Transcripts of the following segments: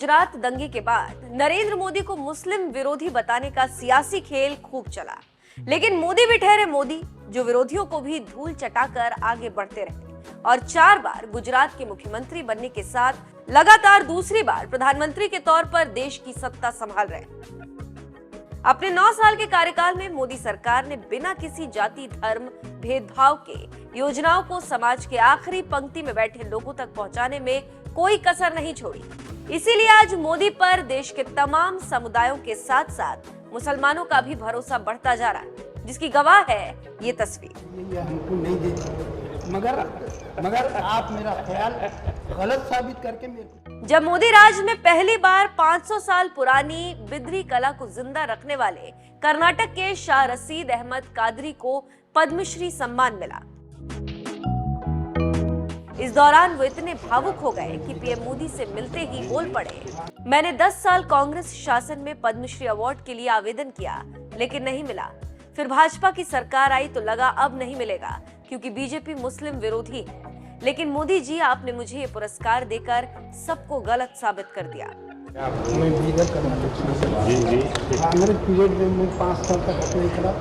गुजरात दंगे के बाद नरेंद्र मोदी को मुस्लिम विरोधी बताने का सियासी खेल खूब चला, लेकिन मोदी भी ठहरे मोदी, जो विरोधियों को भी धूल चटाकर आगे बढ़ते रहे और 4 बार गुजरात के मुख्यमंत्री बनने के साथ लगातार दूसरी बार प्रधानमंत्री के तौर पर देश की सत्ता संभाल रहे। अपने 9 साल के कार्यकाल में मोदी सरकार ने बिना किसी जाति धर्म भेदभाव के योजनाओं को समाज के आखिरी पंक्ति में बैठे लोगों तक पहुंचाने में कोई कसर नहीं छोड़ी। इसीलिए आज मोदी पर देश के तमाम समुदायों के साथ साथ मुसलमानों का भी भरोसा बढ़ता जा रहा है, जिसकी गवाह है ये तस्वीर। ये हमको नहीं देते, मगर आप मेरा ख्याल गलत साबित करके मेरे को। जब मोदी राज में पहली बार 500 साल पुरानी बिदरी कला को जिंदा रखने वाले कर्नाटक के शाह रशीद अहमद कादरी को पद्मश्री सम्मान मिला। इस दौरान वो इतने भावुक हो गए कि पीएम मोदी से मिलते ही बोल पड़े, मैंने 10 साल कांग्रेस शासन में पद्मश्री अवार्ड के लिए आवेदन किया, लेकिन नहीं मिला। फिर भाजपा की सरकार आई तो लगा अब नहीं मिलेगा क्योंकि बीजेपी मुस्लिम विरोधी है। लेकिन मोदी जी, आपने मुझे ये पुरस्कार देकर सबको गलत साबित कर दिया। मैं बीदर कर्नाटक से कांग्रेस पीरियड में 5 साल तक अप्लाई करा,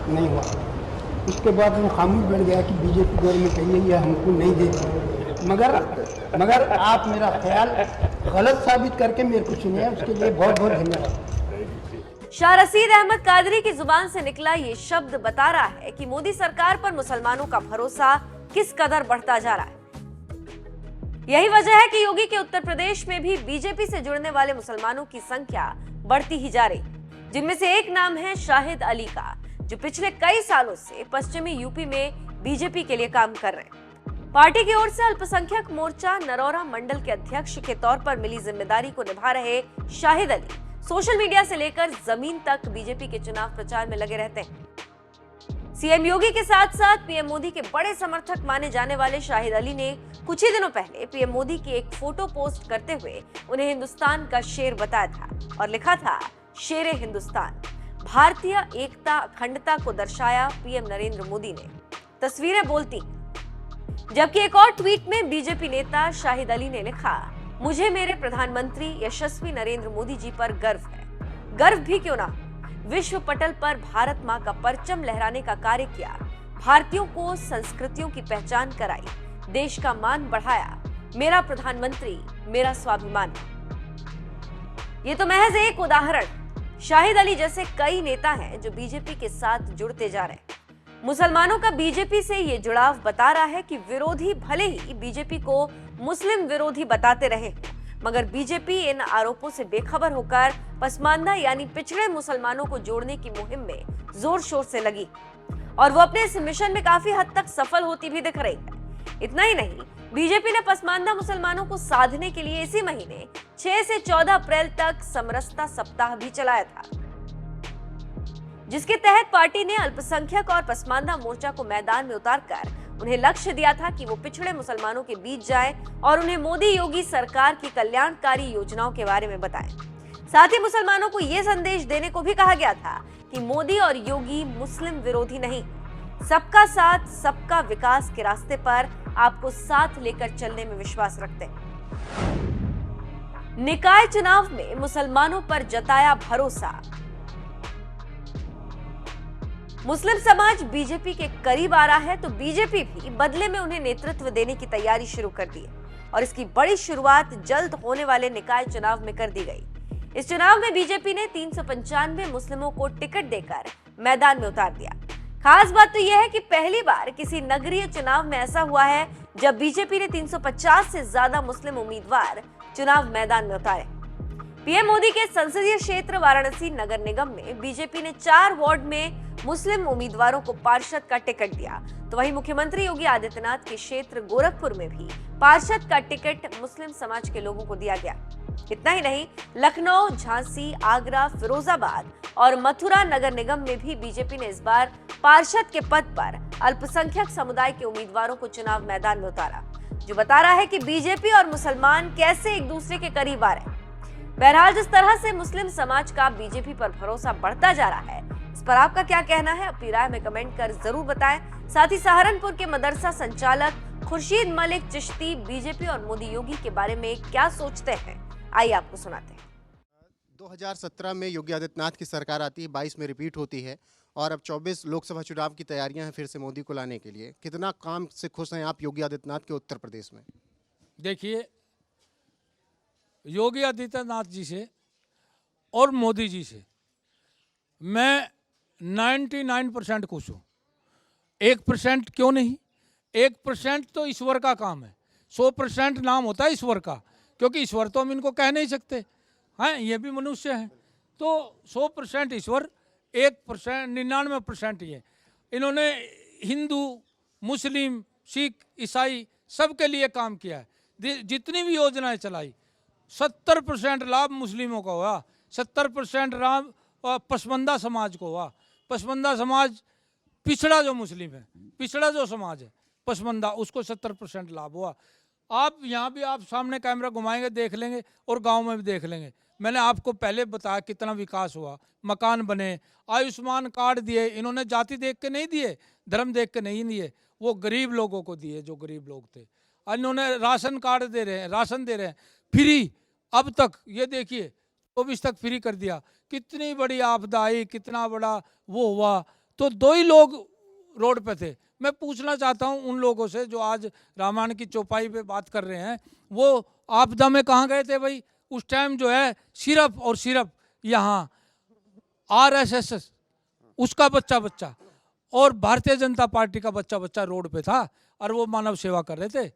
नहीं हुआ। उसके बाद मैं खामोश बैठ गया कि बीजेपी गवर्नमेंट है ये हमको नहीं देती, मगर आप मेरा ख्याल गलत साबित करके मेरे को सुनिए, उसके लिए बहुत बहुत धन्यवाद। शाह रशीद अहमद कादरी की जुबान से निकला ये शब्द बता रहा है कि मोदी सरकार पर मुसलमानों का भरोसा किस कदर बढ़ता जा रहा है। यही वजह है कि योगी के उत्तर प्रदेश में भी बीजेपी से जुड़ने वाले मुसलमानों की संख्या बढ़ती ही जा रही, जिनमें से एक नाम है शाहिद अली का, जो पिछले कई सालों से पश्चिमी यूपी में बीजेपी के लिए काम कर रहे हैं। पार्टी की ओर से अल्पसंख्यक मोर्चा नरौरा मंडल के अध्यक्ष के तौर पर मिली जिम्मेदारी को निभा रहे शाहिद अली सोशल मीडिया से लेकर जमीन तक बीजेपी के चुनाव प्रचार में लगे रहते हैं। सीएम योगी के साथ साथ पीएम मोदी के बड़े समर्थक माने जाने वाले शाहिद अली ने कुछ ही दिनों पहले पीएम मोदी की एक फोटो पोस्ट करते हुए उन्हें हिंदुस्तान का शेर बताया था और लिखा था, शेरे हिंदुस्तान। भारतीय एकता अखंडता को दर्शाया पीएम नरेंद्र मोदी ने। तस्वीरें बोलती। जबकि एक और ट्वीट में बीजेपी नेता शाहिद अली ने लिखा, मुझे मेरे प्रधानमंत्री यशस्वी नरेंद्र मोदी जी पर गर्व है। गर्व भी क्यों ना, विश्व पटल पर भारत मां का परचम लहराने का कार्य किया, भारतीयों को संस्कृतियों की पहचान कराई, देश का मान बढ़ाया। मेरा प्रधानमंत्री मेरा स्वाभिमान है। ये तो महज एक उदाहरण। शाहिद अली जैसे कई नेता हैं जो बीजेपी के साथ जुड़ते जा रहे हैं। मुसलमानों का बीजेपी से ये जुड़ाव बता रहा है कि विरोधी भले ही बीजेपी को मुस्लिम विरोधी बताते रहे, मगर बीजेपी इन आरोपों से बेखबर होकर पसमानदा यानी पिछड़े मुसलमानों को जोड़ने की मुहिम में जोर शोर से लगी और वो अपने इस मिशन में काफी हद तक सफल होती भी दिख रही है। इतना ही नहीं, बीजेपी ने पसमानदा मुसलमानों को साधने के लिए इसी महीने 6 से 14 अप्रैल तक समरसता सप्ताह भी चलाया था, जिसके तहत पार्टी ने अल्पसंख्यक और पसमानदा मोर्चा को मैदान में उतारकर उन्हें लक्ष्य दिया था कि वो पिछड़े मुसलमानों के बीच जाएं और उन्हें मोदी योगी सरकार की कल्याणकारी योजनाओं के बारे में बताएं। साथ ही मुसलमानों को ये संदेश देने को भी कहा गया था कि मोदी और योगी मुस्लिम विरोधी नहीं, सबका साथ सबका विकास के रास्ते पर आपको साथ लेकर चलने में विश्वास रखते हैं। निकाय चुनाव में मुसलमानों पर जताया भरोसा। मुस्लिम समाज बीजेपी के करीब आ रहा है तो बीजेपी भी बदले में उन्हें नेतृत्व देने की तैयारी शुरू कर दी है और इसकी बड़ी शुरुआत जल्द होने वाले निकाय चुनाव में कर दी गई। इस चुनाव में बीजेपी ने 395 मुस्लिमों को टिकट देकर मैदान में उतार दिया। खास बात तो यह है कि पहली बार किसी नगरीय चुनाव में ऐसा हुआ है जब बीजेपी ने 350 से ज्यादा मुस्लिम उम्मीदवार चुनाव मैदान में उतारे। पीएम मोदी के संसदीय क्षेत्र वाराणसी नगर निगम में बीजेपी ने 4 वार्ड में मुस्लिम उम्मीदवारों को पार्षद का टिकट दिया, तो वहीं मुख्यमंत्री योगी आदित्यनाथ के क्षेत्र गोरखपुर में भी पार्षद का टिकट मुस्लिम समाज के लोगों को दिया गया। इतना ही नहीं, लखनऊ, झांसी, आगरा, फिरोजाबाद और मथुरा नगर निगम में भी बीजेपी ने इस बार पार्षद के पद पर अल्पसंख्यक समुदाय के उम्मीदवारों को चुनाव मैदान में उतारा, जो बता रहा है कि बीजेपी और मुसलमान कैसे एक दूसरे के करीब आ रहे हैं। बहरहाल, जिस तरह से मुस्लिम समाज का बीजेपी पर भरोसा बढ़ता जा रहा है, इस पर आपका क्या कहना है? अपनी राय में कमेंट कर जरूर बताएं। साथ ही सहारनपुर के मदरसा संचालक खुर्शीद मलिक चिश्ती बीजेपी और मोदी योगी के बारे में क्या सोचते हैं, आइए आपको सुनाते हैं। 2017 में योगी आदित्यनाथ की सरकार आती है, 22 में रिपीट होती है और अब 24 लोकसभा चुनाव की तैयारियां हैं फिर से मोदी को लाने के लिए। कितना काम से खुश हैं आप योगी आदित्यनाथ के उत्तर प्रदेश में? देखिए, योगी आदित्यनाथ जी से और मोदी जी से मैं 99% खुश हूँ। 1% क्यों नहीं? 1% तो ईश्वर का काम है, 100% नाम होता है ईश्वर का, क्योंकि ईश्वर तो हम इनको कह नहीं सकते हैं, ये भी मनुष्य हैं। तो 100% ईश्वर, 1% 99% ये। इन्होंने हिंदू, मुस्लिम, सिख, ईसाई सबके लिए काम किया है। जितनी भी योजनाएं चलाई, 70% लाभ मुस्लिमों को हुआ, 70% लाभ पसमंदा समाज को हुआ। पसमंदा समाज पिछड़ा जो मुस्लिम है, पिछड़ा जो समाज है पसमंदा, उसको 70% लाभ हुआ। आप यहाँ भी आप सामने कैमरा घुमाएंगे देख लेंगे और गांव में भी देख लेंगे। मैंने आपको पहले बताया कितना विकास हुआ, मकान बने, आयुष्मान कार्ड दिए। इन्होंने जाति देख के नहीं दिए, धर्म देख के नहीं दिए, वो गरीब लोगों को दिए जो गरीब लोग थे। इन्होंने राशन कार्ड दे रहे हैं, राशन दे रहे हैं फ्री। अब तक ये देखिए 24 तक फ्री कर दिया। कितनी बड़ी आपदा आई, कितना बड़ा वो हुआ, तो 2 ही लोग रोड पे थे। मैं पूछना चाहता हूं उन लोगों से जो आज रामायण की चौपाई पे बात कर रहे हैं, वो आपदा में कहाँ गए थे भाई? उस टाइम जो है सिर्फ और सिर्फ यहाँ RSS उसका बच्चा और भारतीय जनता पार्टी का बच्चा रोड पे था और वो मानव सेवा कर रहे थे,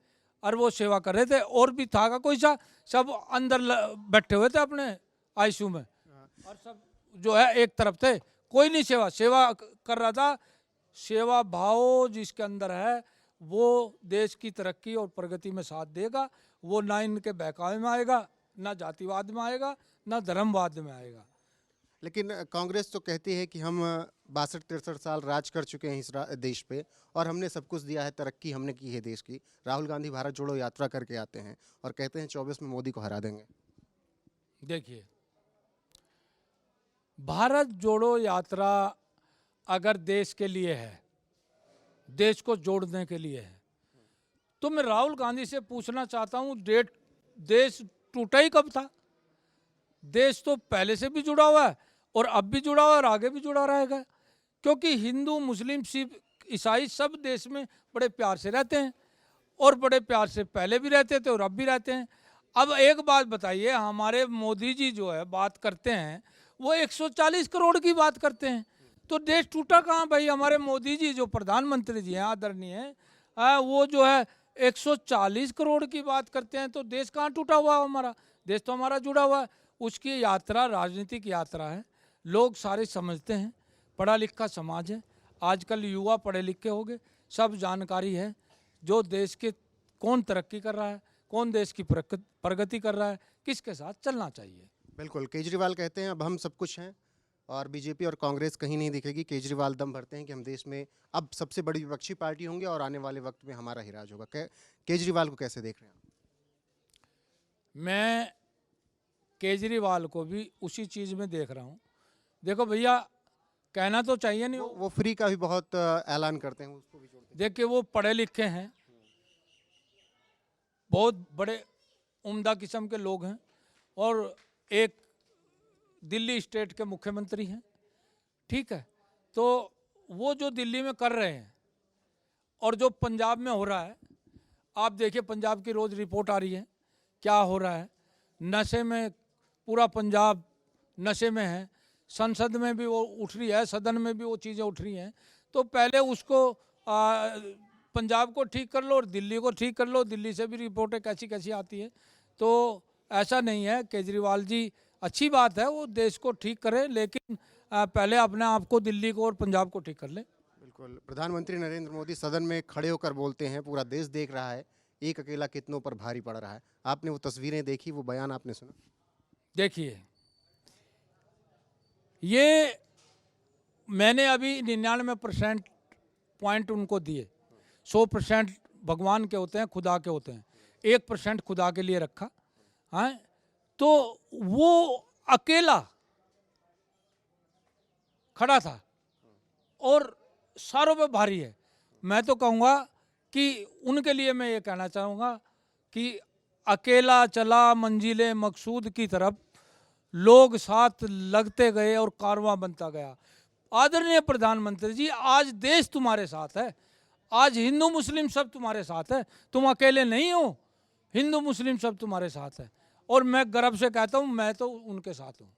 और भी था का कोई सा, सब अंदर बैठे हुए थे अपने आईसीयू में, और सब जो है एक तरफ थे, कोई नहीं सेवा कर रहा था। सेवा भाव जिसके अंदर है वो देश की तरक्की और प्रगति में साथ देगा। वो ना इनके बहकावे में आएगा, ना जातिवाद में आएगा, ना धर्मवाद में आएगा। लेकिन कांग्रेस तो कहती है कि हम 62-63 साल राज कर चुके हैं इस देश पे और हमने सब कुछ दिया है, तरक्की हमने की है देश की। राहुल गांधी भारत जोड़ो यात्रा करके आते हैं और कहते हैं 24 में मोदी को हरा देंगे। देखिए, भारत जोड़ो यात्रा अगर देश के लिए है, देश को जोड़ने के लिए है, तो मैं राहुल गांधी से पूछना चाहता हूं, देश टूटा ही कब था? देश तो पहले से भी जुड़ा हुआ है और अब भी जुड़ा हुआ है और आगे भी जुड़ा रहेगा, क्योंकि हिंदू, मुस्लिम, सिख, ईसाई सब देश में बड़े प्यार से रहते हैं और बड़े प्यार से पहले भी रहते थे और अब भी रहते हैं। अब एक बात बताइए, हमारे मोदी जी जो है बात करते हैं वो 140 करोड़ की बात करते हैं, तो देश टूटा कहाँ भाई? हमारे मोदी जी जो प्रधानमंत्री जी हैं आदरणीय हैं, वो जो है 140 करोड़ की बात करते हैं, तो देश कहाँ टूटा हुआ है? हमारा देश तो हमारा जुड़ा हुआ है। उसकी यात्रा राजनीतिक यात्रा है, लोग सारे समझते हैं, पढ़ा लिखा समाज है, आजकल युवा पढ़े लिखे हो गए, सब जानकारी है जो देश के कौन तरक्की कर रहा है, कौन देश की प्रगति कर रहा है, किसके साथ चलना चाहिए। बिल्कुल, केजरीवाल कहते हैं अब हम सब कुछ हैं और बीजेपी और कांग्रेस कहीं नहीं दिखेगी। केजरीवाल दम भरते हैं कि हम देश में अब सबसे बड़ी विपक्षी पार्टी होंगे और आने वाले वक्त में हमारा ही राज होगा। केजरीवाल को कैसे देख रहे हैं आप? मैं केजरीवाल को भी उसी चीज़ में देख रहा हूँ। देखो भैया, कहना तो चाहिए नहीं, वो फ्री का भी बहुत ऐलान करते हैं, उसको भी जोड़ते हैं। देखिए वो पढ़े लिखे हैं, बहुत बड़े उम्दा किस्म के लोग हैं और एक दिल्ली स्टेट के मुख्यमंत्री हैं, ठीक है। तो वो जो दिल्ली में कर रहे हैं और जो पंजाब में हो रहा है, आप देखिए पंजाब की रोज़ रिपोर्ट आ रही है क्या हो रहा है। नशे में पूरा पंजाब नशे में है, संसद में भी वो उठ रही है, सदन में भी वो चीज़ें उठ रही हैं। तो पहले उसको पंजाब को ठीक कर लो और दिल्ली को ठीक कर लो। दिल्ली से भी रिपोर्टें कैसी कैसी आती है, तो ऐसा नहीं है। केजरीवाल जी अच्छी बात है, वो देश को ठीक करें, लेकिन पहले अपने आप को, दिल्ली को और पंजाब को ठीक कर ले। बिल्कुल, प्रधानमंत्री नरेंद्र मोदी सदन में खड़े होकर बोलते हैं, पूरा देश देख रहा है, एक अकेला कितनों पर भारी पड़ रहा है। आपने वो तस्वीरें देखी, वो बयान आपने सुना? देखिए, ये मैंने अभी 99% पॉइंट उनको दिए। 100% भगवान के होते हैं, खुदा के होते हैं, 1% खुदा के लिए रखा है। तो वो अकेला खड़ा था और सारों पे भारी है। मैं तो कहूँगा कि उनके लिए मैं ये कहना चाहूँगा कि अकेला चला मंजिले मकसूद की तरफ, लोग साथ लगते गए और कारवां बनता गया। आदरणीय प्रधानमंत्री जी, आज देश तुम्हारे साथ है, आज हिंदू मुस्लिम सब तुम्हारे साथ है, तुम अकेले नहीं हो, हिंदू मुस्लिम सब तुम्हारे साथ है। और मैं गर्व से कहता हूं, मैं तो उनके साथ हूं।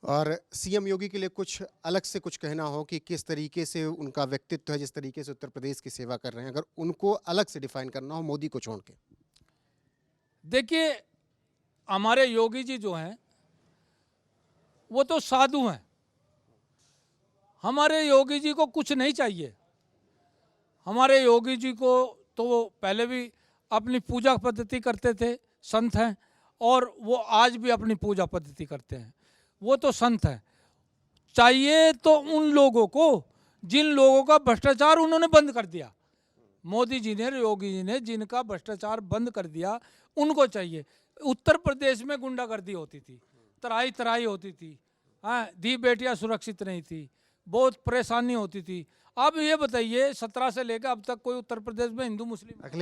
और सीएम योगी के लिए कुछ अलग से कुछ कहना हो कि किस तरीके से उनका व्यक्तित्व है, जिस तरीके से उत्तर प्रदेश की सेवा कर रहे हैं, अगर उनको अलग से डिफाइन करना हो मोदी को छोड़ के? देखिए, हमारे योगी जी जो हैं वो तो साधु हैं। हमारे योगी जी को कुछ नहीं चाहिए। हमारे योगी जी को तो वो पहले भी अपनी पूजा पद्धति करते थे, संत हैं, और वो आज भी अपनी पूजा पद्धति करते हैं, वो तो संत हैं। चाहिए तो उन लोगों को जिन लोगों का भ्रष्टाचार उन्होंने बंद कर दिया, मोदी जी ने, योगी जी ने जिनका भ्रष्टाचार बंद कर दिया, उनको चाहिए। उत्तर प्रदेश में गुंडागर्दी होती थी, तराई तराई होती थी, हाँ, धी बेटियां सुरक्षित नहीं थी, बहुत परेशानी होती थी। अब ये बताइए, 17 से लेकर अब तक कोई उत्तर प्रदेश में हिंदू मुस्लिम